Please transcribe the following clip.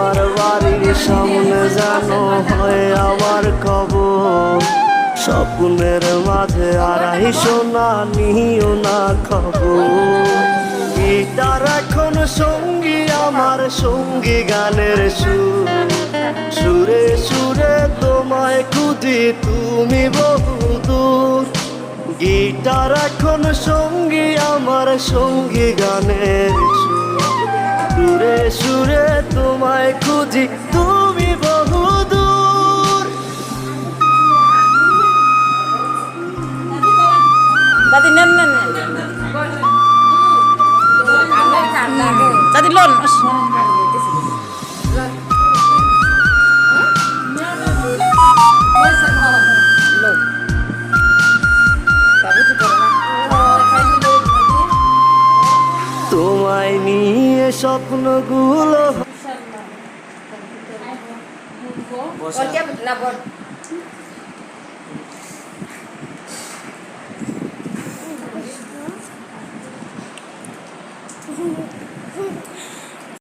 তোমার বাড়ির সামনে যেন হয় আমার খবর। স্বপ্নের মাঝে আড়াই সোনা নিও না খবর। গিটার এখন সঙ্গী আমার, সঙ্গী গানের সুর। সুরে সুরে তোমায় খুঁজি তুমি বহুদূর। গিটার এখন সঙ্গী আমার, সঙ্গী গানের সুর। সুরে সুরে তোমায় খুঁজি তুমি বহুদূর। দাদি নেন নেন দাদি লোন তোমায় নিয়ে স্বপ্নগুলো না